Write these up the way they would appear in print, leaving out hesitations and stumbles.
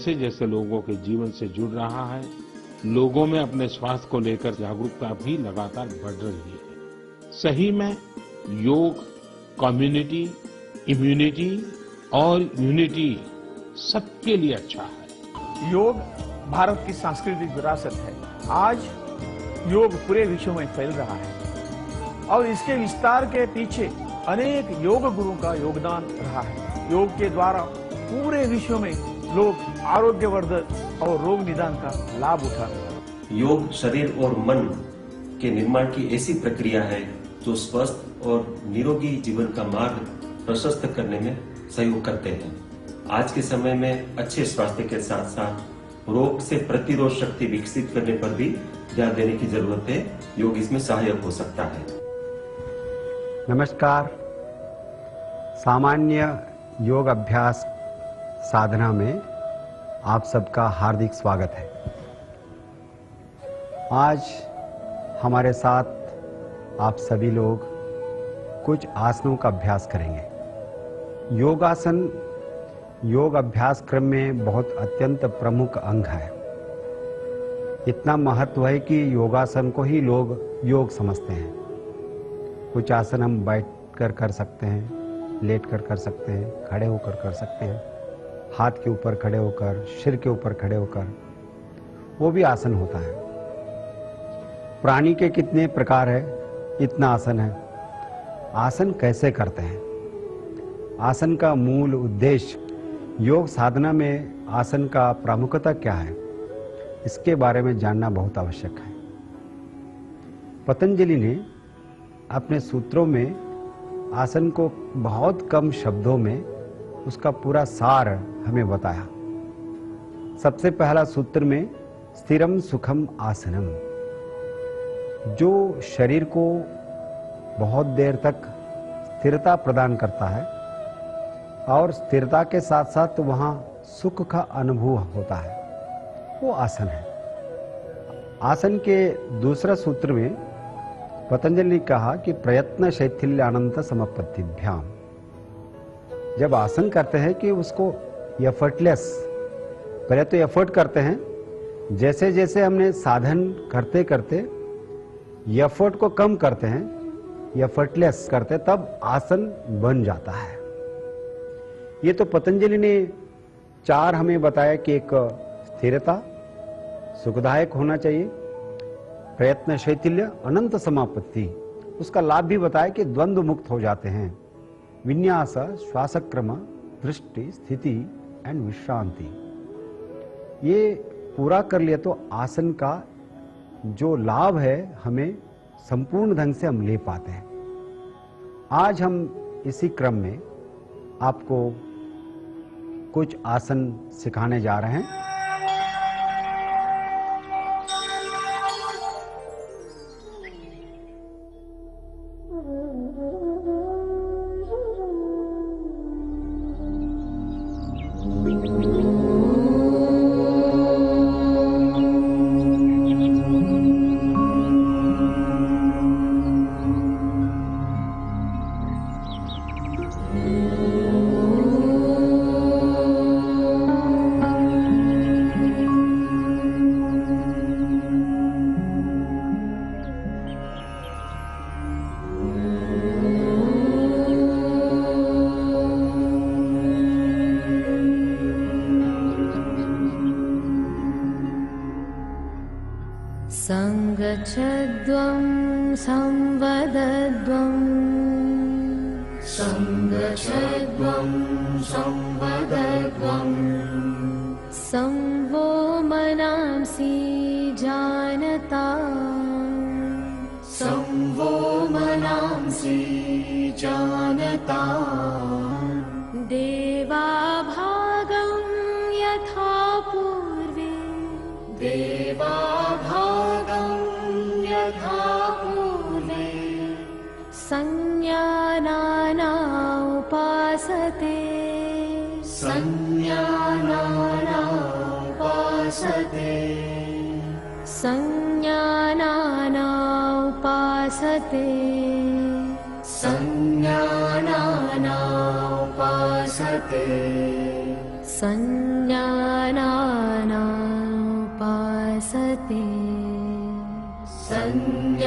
जैसे जैसे लोगों के जीवन से जुड़ रहा है, लोगों में अपने स्वास्थ्य को लेकर जागरूकता भी लगातार बढ़ रही है। सही में योग कम्युनिटी, इम्यूनिटी और यूनिटी सबके लिए अच्छा है। योग भारत की सांस्कृतिक विरासत है। आज योग पूरे विश्व में फैल रहा है और इसके विस्तार के पीछे अनेक योग गुरुओं का योगदान रहा है। योग के द्वारा पूरे विश्व में लोग आरोग्यवर्धक और रोग निदान का लाभ उठा रहे हैं। योग शरीर और मन के निर्माण की ऐसी प्रक्रिया है जो स्वस्थ और निरोगी जीवन का मार्ग प्रशस्त करने में सहयोग करते हैं। आज के समय में अच्छे स्वास्थ्य के साथ साथ रोग से प्रतिरोध शक्ति विकसित करने पर भी ध्यान देने की जरूरत है। योग इसमें सहायक हो सकता है। नमस्कार। सामान्य योग अभ्यास साधना में आप सबका हार्दिक स्वागत है। आज हमारे साथ आप सभी लोग कुछ आसनों का अभ्यास करेंगे। योगासन योग अभ्यास क्रम में बहुत अत्यंत प्रमुख अंग है। इतना महत्व है कि योगासन को ही लोग योग समझते हैं। कुछ आसन हम बैठकर कर सकते हैं, लेटकर कर सकते हैं, खड़े होकर कर सकते हैं, हाथ के ऊपर खड़े होकर, सिर के ऊपर खड़े होकर, वो भी आसन होता है। प्राणी के कितने प्रकार है, इतना आसन है। आसन कैसे करते हैं? आसन का मूल उद्देश्य, योग साधना में आसन का प्रामुख्यता क्या है, इसके बारे में जानना बहुत आवश्यक है। पतंजलि ने अपने सूत्रों में आसन को बहुत कम शब्दों में उसका पूरा सार हमें बताया। सबसे पहला सूत्र में स्थिरम सुखम आसनम, जो शरीर को बहुत देर तक स्थिरता प्रदान करता है और स्थिरता के साथ साथ वहाँ सुख का अनुभव होता है, वो आसन है। आसन के दूसरा सूत्र में पतंजलि ने कहा कि प्रयत्न शैथिल्य अनंत समपत्तिभ्याम। जब आसन करते हैं कि उसको एफर्टलेस, पहले तो एफर्ट करते हैं, जैसे जैसे हमने साधन करते करते एफर्ट को कम करते हैं, एफर्टलेस करते, तब आसन बन जाता है। ये तो पतंजलि ने चार हमें बताया कि एक स्थिरता, सुखदायक होना चाहिए, प्रयत्न शैथिल्य, अनंत समापत्ति, उसका लाभ भी बताया कि द्वंद्व मुक्त हो जाते हैं। विन्यास, श्वासक्रम, दृष्टि, स्थिति एंड विश्रांति, ये पूरा कर लिया तो आसन का जो लाभ है हमें संपूर्ण ढंग से हम ले पाते हैं। आज हम इसी क्रम में आपको कुछ आसन सिखाने जा रहे हैं। संगच्छध्वं संवदध्वं, संगच्छध्वं संवदध्वं, संवो मनांसि जानता, संवो मनांसि जानता, देवाभागं यथा पूर्वे, देवाभागं यथा पूर्वे, संज्ञानाना उपासते, संज्ञानाना उपासते, संज्ञानाना उपासते, संज्ञानाना उपासते, संज्ञाना उपासते संज्ञानानामुपासते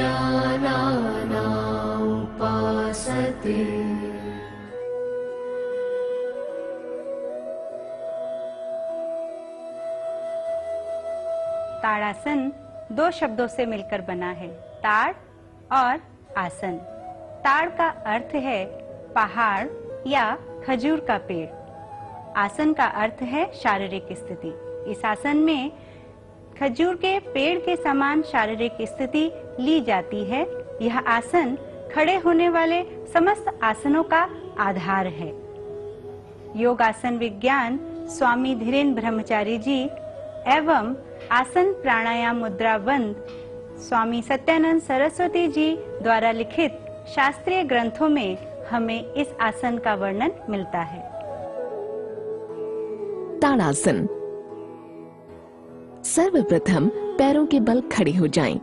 ताड़ासन 2 शब्दों से मिलकर बना है, ताड़ और आसन। ताड़ का अर्थ है पहाड़ या खजूर का पेड़। आसन का अर्थ है शारीरिक स्थिति। इस आसन में खजूर के पेड़ के समान शारीरिक स्थिति ली जाती है। यह आसन खड़े होने वाले समस्त आसनों का आधार है। योगासन विज्ञान स्वामी धीरेन्द्र ब्रह्मचारी जी एवं आसन प्राणायाम मुद्रा बंद स्वामी सत्यानंद सरस्वती जी द्वारा लिखित शास्त्रीय ग्रंथों में हमें इस आसन का वर्णन मिलता है। ताड़ासन। सर्वप्रथम पैरों के बल खड़े हो जाएं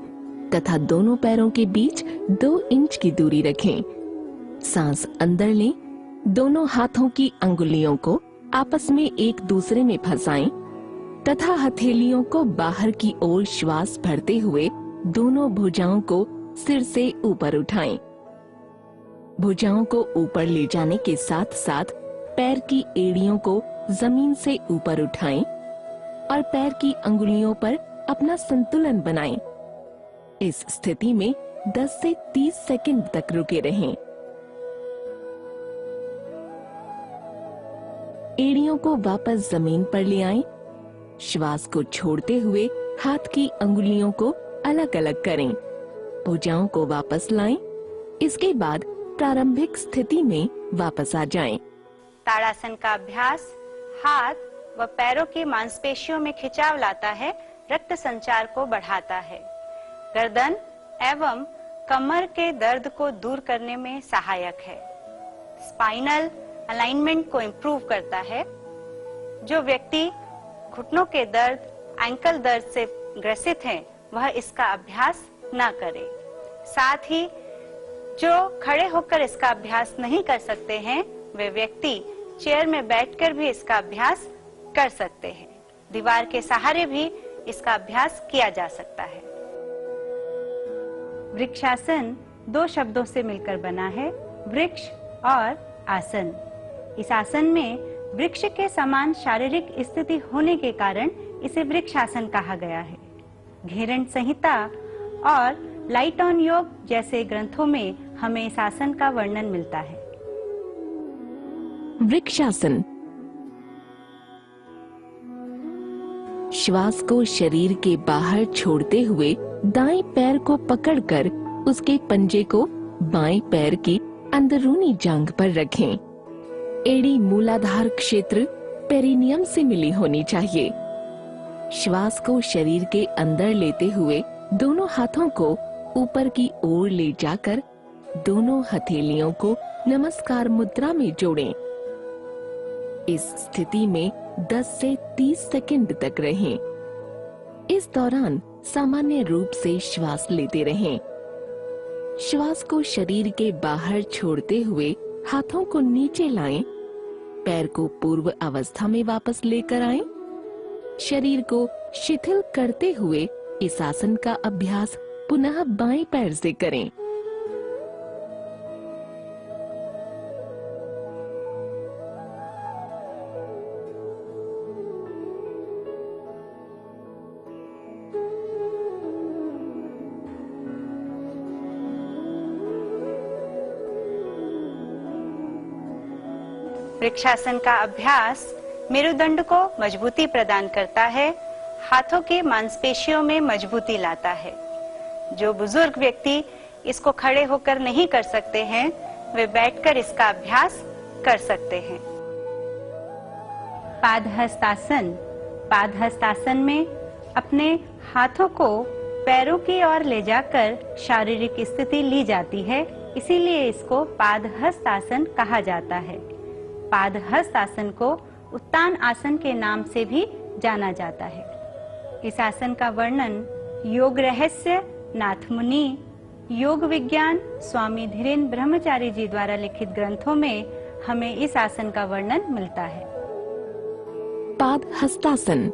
तथा दोनों पैरों के बीच 2 इंच की दूरी रखें। सांस अंदर लें। दोनों हाथों की अंगुलियों को आपस में एक दूसरे में फंसाएं तथा हथेलियों को बाहर की ओर श्वास भरते हुए दोनों भुजाओं को सिर से ऊपर उठाएं। भुजाओं को ऊपर ले जाने के साथ साथ पैर की एड़ियों को जमीन से ऊपर उठाएं और पैर की अंगुलियों पर अपना संतुलन बनाएं। इस स्थिति में 10 से 30 सेकंड तक रुके रहें। एड़ियों को वापस जमीन पर ले आएं। श्वास को छोड़ते हुए हाथ की अंगुलियों को अलग अलग करें। भुजाओं को वापस लाएं। इसके बाद प्रारंभिक स्थिति में वापस आ जाएं। ताड़ासन का अभ्यास हाथ व पैरों की मांसपेशियों में खिंचाव लाता है, रक्त संचार को बढ़ाता है, गर्दन एवं कमर के दर्द को दूर करने में सहायक है, स्पाइनल अलाइनमेंट को इम्प्रूव करता है। जो व्यक्ति घुटनों के दर्द, एंकल दर्द से ग्रसित हैं, वह इसका अभ्यास ना करे। साथ ही जो खड़े होकर इसका अभ्यास नहीं कर सकते हैं, वे व्यक्ति चेयर में बैठकर भी इसका अभ्यास कर सकते हैं। दीवार के सहारे भी इसका अभ्यास किया जा सकता है। वृक्षासन 2 शब्दों से मिलकर बना है, वृक्ष और आसन। इस आसन में वृक्ष के समान शारीरिक स्थिति होने के कारण इसे वृक्षासन कहा गया है। घेरन संहिता और लाइट ऑन योग जैसे ग्रंथों में हमें इस आसन का वर्णन मिलता है। वृक्षासन। श्वास को शरीर के बाहर छोड़ते हुए दाएं पैर को पकड़कर उसके पंजे को बाएं पैर की अंदरूनी जांघ पर रखें। एड़ी मूलाधार क्षेत्र पेरिनियम से मिली होनी चाहिए। श्वास को शरीर के अंदर लेते हुए दोनों हाथों को ऊपर की ओर ले जाकर दोनों हथेलियों को नमस्कार मुद्रा में जोड़ें। इस स्थिति में 10 से 30 सेकंड तक रहें। इस दौरान सामान्य रूप से श्वास लेते रहें। श्वास को शरीर के बाहर छोड़ते हुए हाथों को नीचे लाएं, पैर को पूर्व अवस्था में वापस लेकर आएं। शरीर को शिथिल करते हुए इस आसन का अभ्यास पुनः बाएं पैर से करें। वृक्षासन का अभ्यास मेरुदंड को मजबूती प्रदान करता है, हाथों की मांसपेशियों में मजबूती लाता है। जो बुजुर्ग व्यक्ति इसको खड़े होकर नहीं कर सकते हैं, वे बैठकर इसका अभ्यास कर सकते हैं। पादहस्तासन। पादहस्तासन में अपने हाथों को पैरों की ओर ले जाकर शारीरिक स्थिति ली जाती है, इसीलिए इसको पादहस्तासन कहा जाता है। पादहस्त आसन को उत्तान आसन के नाम से भी जाना जाता है। इस आसन का वर्णन योग रहस्य नाथ मुनि, योग विज्ञान स्वामी धीरेन्द्र ब्रह्मचारी जी द्वारा लिखित ग्रंथों में हमें इस आसन का वर्णन मिलता है। पादहस्तासन।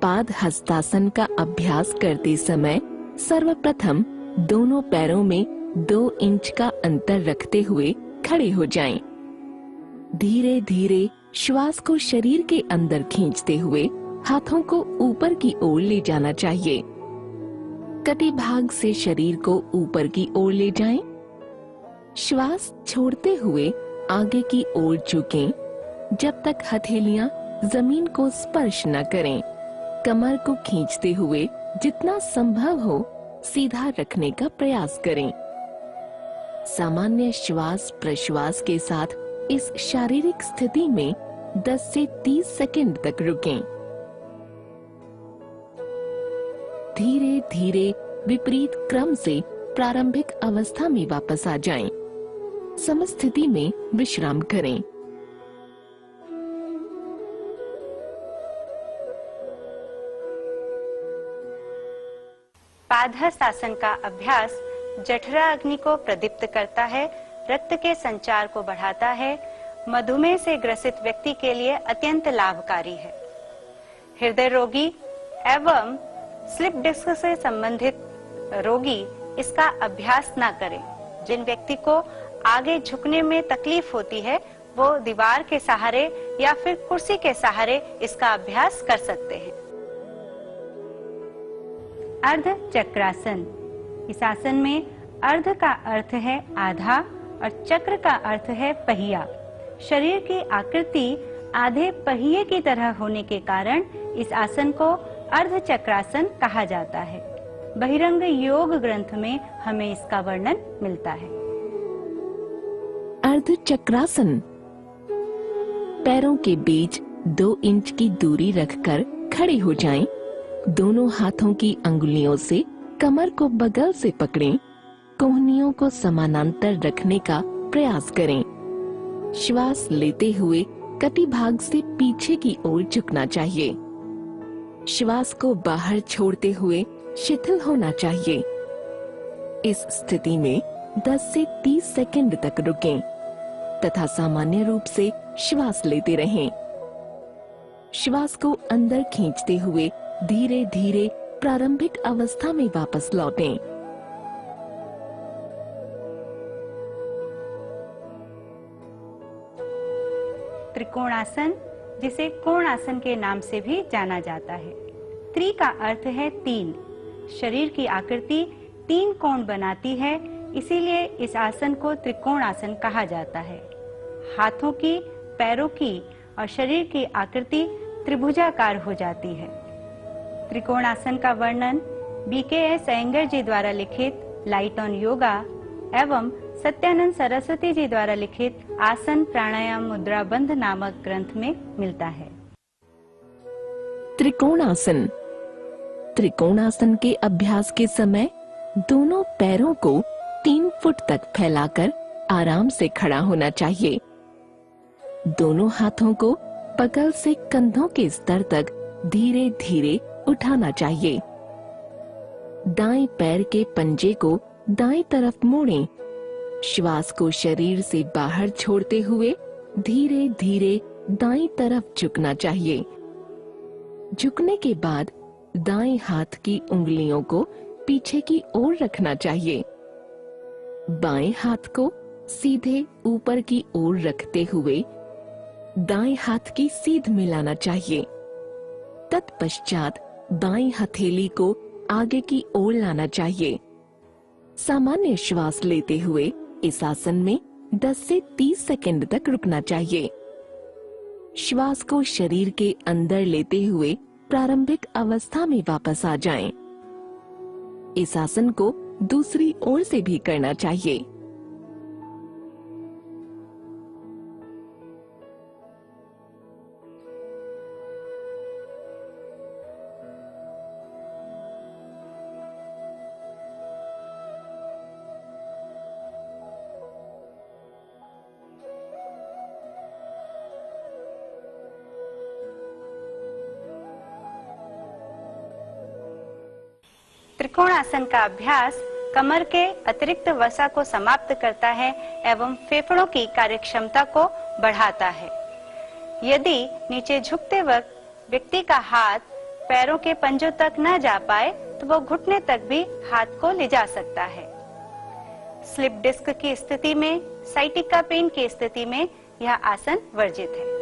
पाद हस्तासन का अभ्यास करते समय सर्वप्रथम दोनों पैरों में 2 इंच का अंतर रखते हुए खड़े हो जाएं। धीरे धीरे श्वास को शरीर के अंदर खींचते हुए हाथों को ऊपर की ओर ले जाना चाहिए। कटिभाग से शरीर को ऊपर की ओर ले जाएं। श्वास छोड़ते हुए आगे की ओर झुकें जब तक हथेलियां जमीन को स्पर्श न करें। कमर को खींचते हुए जितना संभव हो सीधा रखने का प्रयास करें। सामान्य श्वास प्रश्वास के साथ इस शारीरिक स्थिति में 10 से 30 सेकंड तक रुकें। धीरे धीरे विपरीत क्रम से प्रारंभिक अवस्था में वापस आ जाएं। समस्थिति में विश्राम करें। पादहस्त आसन का अभ्यास जठरा अग्नि को प्रदीप्त करता है, रक्त के संचार को बढ़ाता है, मधुमेह से ग्रसित व्यक्ति के लिए अत्यंत लाभकारी है। हृदय रोगी एवं स्लिप डिस्क से संबंधित रोगी इसका अभ्यास ना करें। जिन व्यक्ति को आगे झुकने में तकलीफ होती है वो दीवार के सहारे या फिर कुर्सी के सहारे इसका अभ्यास कर सकते हैं। अर्ध चक्रासन। इस आसन में अर्ध का अर्थ है आधा और चक्र का अर्थ है पहिया। शरीर की आकृति आधे पहिए की तरह होने के कारण इस आसन को अर्ध चक्रासन कहा जाता है। बहिरंग योग ग्रंथ में हमें इसका वर्णन मिलता है। अर्ध चक्रासन। पैरों के बीच 2 इंच की दूरी रखकर खड़े हो जाएं। दोनों हाथों की अंगुलियों से कमर को बगल से पकड़ें। कोहनियों को समानांतर रखने का प्रयास करें। श्वास लेते हुए कटिभाग से पीछे की ओर झुकना चाहिए। श्वास को बाहर छोड़ते हुए शिथिल होना चाहिए। इस स्थिति में 10 से 30 सेकंड तक रुकें तथा सामान्य रूप से श्वास लेते रहें। श्वास को अंदर खींचते हुए धीरे धीरे प्रारंभिक अवस्था में वापस लौटें। त्रिकोणासन, जिसे कोणासन के नाम से भी जाना जाता है। त्रि का अर्थ है 3। शरीर की आकृति 3 कोण बनाती है, इसीलिए इस आसन को त्रिकोणासन कहा जाता है। हाथों की, पैरों की और शरीर की आकृति त्रिभुजाकार हो जाती है। त्रिकोणासन का वर्णन BKS अयंगर जी द्वारा लिखित लाइट ऑन योगा एवं सत्यानंद सरस्वती जी द्वारा लिखित आसन प्राणायाम मुद्रा बंध नामक ग्रंथ में मिलता है। त्रिकोणासन। त्रिकोणासन के अभ्यास के समय दोनों पैरों को 3 फुट तक फैलाकर आराम से खड़ा होना चाहिए। दोनों हाथों को बगल से कंधों के स्तर तक धीरे धीरे उठाना चाहिए। दाएं पैर के पंजे को दाएं तरफ मोड़ें। श्वास को शरीर से बाहर छोड़ते हुए धीरे धीरे दाएं तरफ झुकना चाहिए। झुकने के बाद दाएं हाथ की उंगलियों को पीछे की ओर रखना चाहिए। बाएं हाथ को सीधे ऊपर की ओर रखते हुए दाएं हाथ की सीध मिलाना चाहिए। तत्पश्चात बाएं हथेली को आगे की ओर लाना चाहिए। सामान्य श्वास लेते हुए इस आसन में 10 से 30 सेकंड तक रुकना चाहिए। श्वास को शरीर के अंदर लेते हुए प्रारंभिक अवस्था में वापस आ जाएं। इस आसन को दूसरी ओर से भी करना चाहिए। त्रिकोणासन का अभ्यास कमर के अतिरिक्त वसा को समाप्त करता है एवं फेफड़ों की कार्यक्षमता को बढ़ाता है। यदि नीचे झुकते वक्त व्यक्ति का हाथ पैरों के पंजों तक न जा पाए तो वो घुटने तक भी हाथ को ले जा सकता है। स्लिप डिस्क की स्थिति में, साइटिका पेन की स्थिति में यह आसन वर्जित है।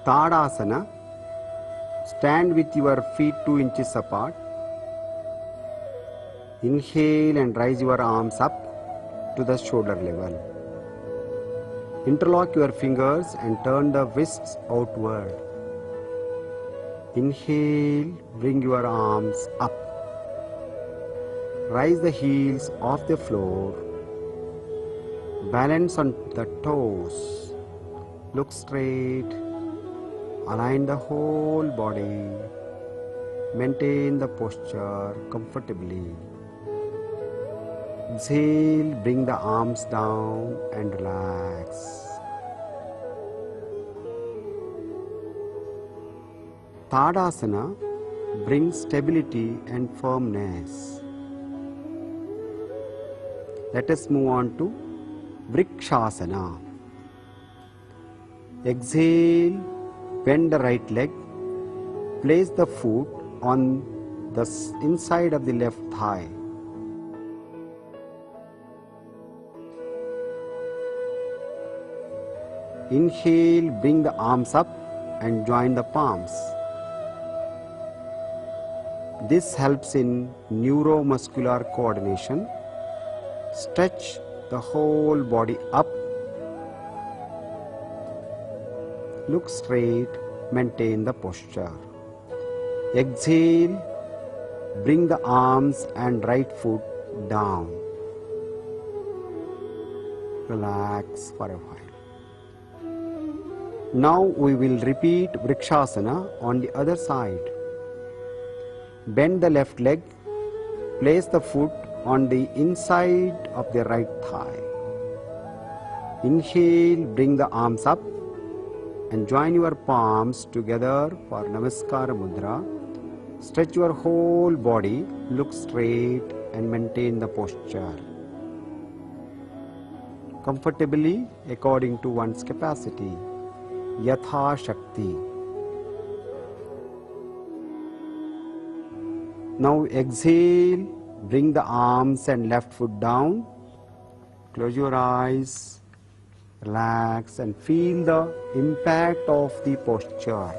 Tadasana. Stand with your feet 2 inches apart. Inhale and raise your arms up to the shoulder level. Interlock your fingers and turn the wrists outward. Inhale, bring your arms up. Rise the heels off the floor. Balance on the toes. Look straight. Align the whole body. Maintain the posture comfortably. Exhale, bring the arms down and relax. Tadasana brings stability and firmness. Let us move on to Vrikshasana. Exhale, bend the right leg. Place the foot on the inside of the left thigh. Inhale, bring the arms up and join the palms. This helps in neuromuscular coordination. Stretch the whole body up. Look straight, maintain the posture. Exhale, bring the arms and right foot down. Relax for a while. Now we will repeat Vrikshasana on the other side. Bend the left leg, place the foot on the inside of the right thigh. Inhale, bring the arms up and join your palms together for Namaskara Mudra. Stretch your whole body, look straight and maintain the posture. Comfortably according to one's capacity. Yatha Shakti. Now exhale, bring the arms and left foot down. Close your eyes, relax and feel the impact of the posture.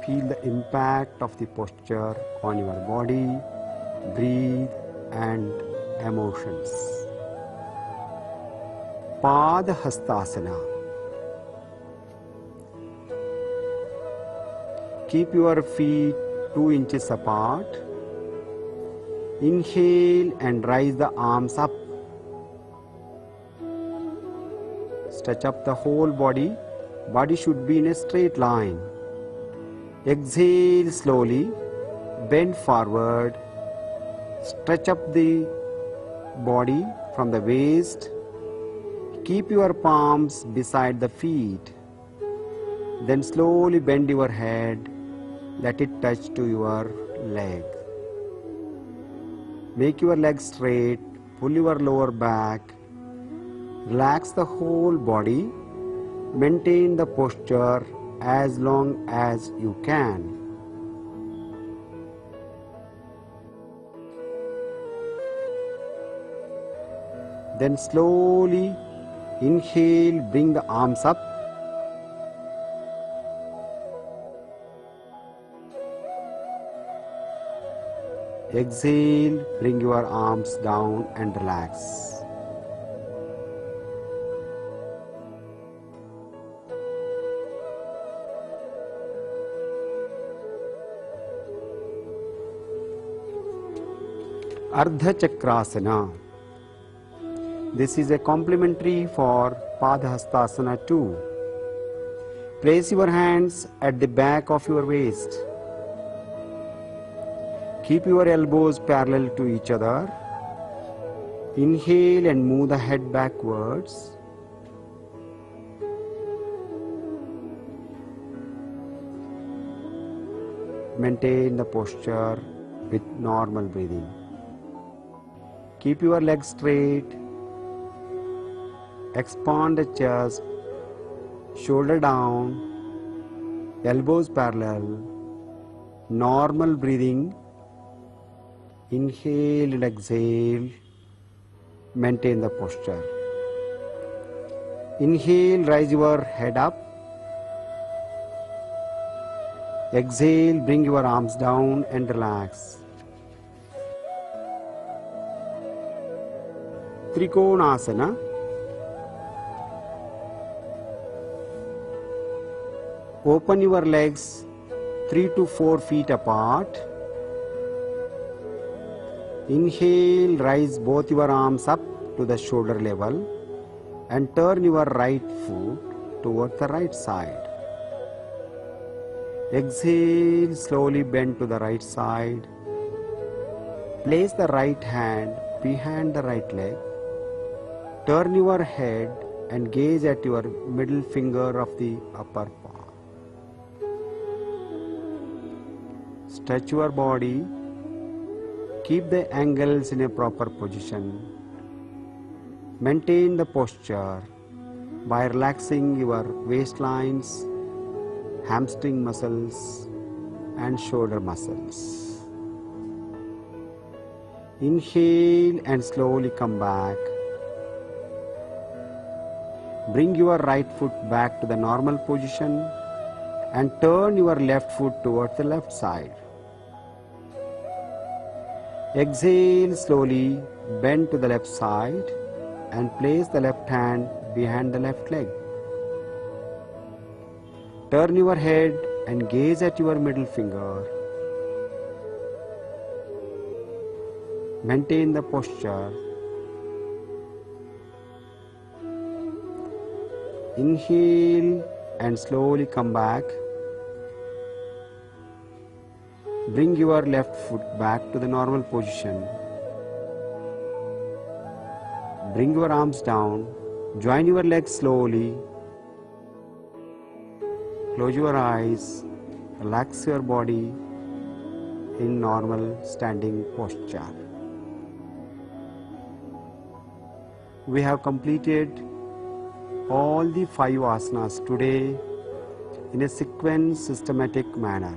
Feel the impact of the posture on your body, breathe and emotions. Padhastasana. Keep your feet 2 inches apart. Inhale and raise the arms up. Stretch up the whole body. Body should be in a straight line. Exhale slowly. Bend forward. Stretch up the body from the waist. Keep your palms beside the feet. Then slowly bend your head. Let it touch to your leg. Make your legs straight. Pull your lower back. Relax the whole body. Maintain the posture as long as you can. Then slowly inhale, bring the arms up. Exhale, bring your arms down and relax. Ardha Chakrasana. This is a complementary for Padhastasana too. Place your hands at the back of your waist. Keep your elbows parallel to each other. Inhale and move the head backwards. Maintain the posture with normal breathing. Keep your legs straight. Expand the chest, shoulder down, elbows parallel. Normal breathing. Inhale and exhale. Maintain the posture. Inhale, raise your head up. Exhale, bring your arms down and relax. Trikonasana. Open your legs 3 to 4 feet apart. Inhale, rise both your arms up to the shoulder level and turn your right foot towards the right side. Exhale, slowly bend to the right side. Place the right hand behind the right leg. Turn your head and gaze at your middle finger of the upper palm. Stretch your body. Keep the ankles in a proper position. Maintain the posture by relaxing your waistlines, hamstring muscles and shoulder muscles. Inhale and slowly come back. Bring your right foot back to the normal position and turn your left foot towards the left side. Exhale slowly, bend to the left side and place the left hand behind the left leg. Turn your head and gaze at your middle finger. Maintain the posture. Inhale and slowly come back. Bring your left foot back to the normal position. Bring your arms down. Join your legs slowly. Close your eyes. Relax your body in normal standing posture. We have completed all the 5 asanas today in a sequence systematic manner.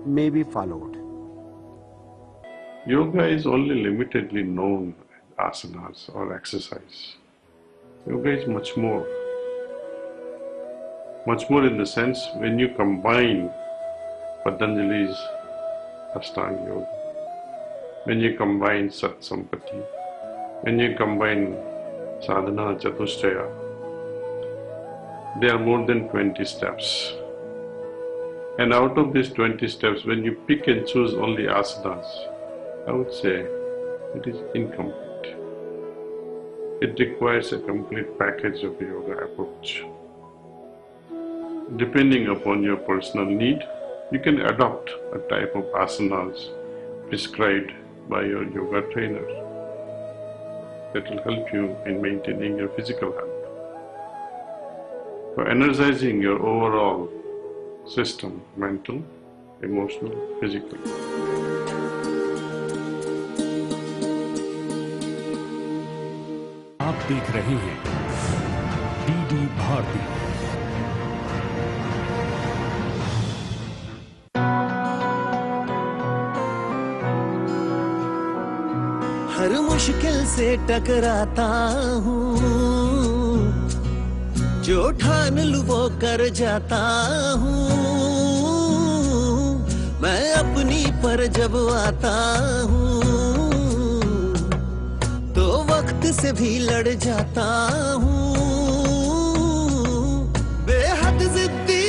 May be followed. Yoga is only limitedly known as asanas or exercise. Yoga is much more in the sense when you combine Patanjali's Ashtanga Yoga, when you combine Sat Sampati, when you combine Sadhana Chatushtaya, there are more than 20 steps. And out of these 20 steps, when you pick and choose only asanas, I would say it is incomplete. It requires a complete package of yoga approach. Depending upon your personal need, you can adopt a type of asanas prescribed by your yoga trainer that will help you in maintaining your physical health. For energizing your overall system, mental, emotional, physical. आप देख रहे हैं DD Bharti. हर मुश्किल से टकराता हूँ, जो ठान लूं वो कर जाता हूँ। मैं अपनी पर जब आता हूँ तो वक्त से भी लड़ जाता हूँ।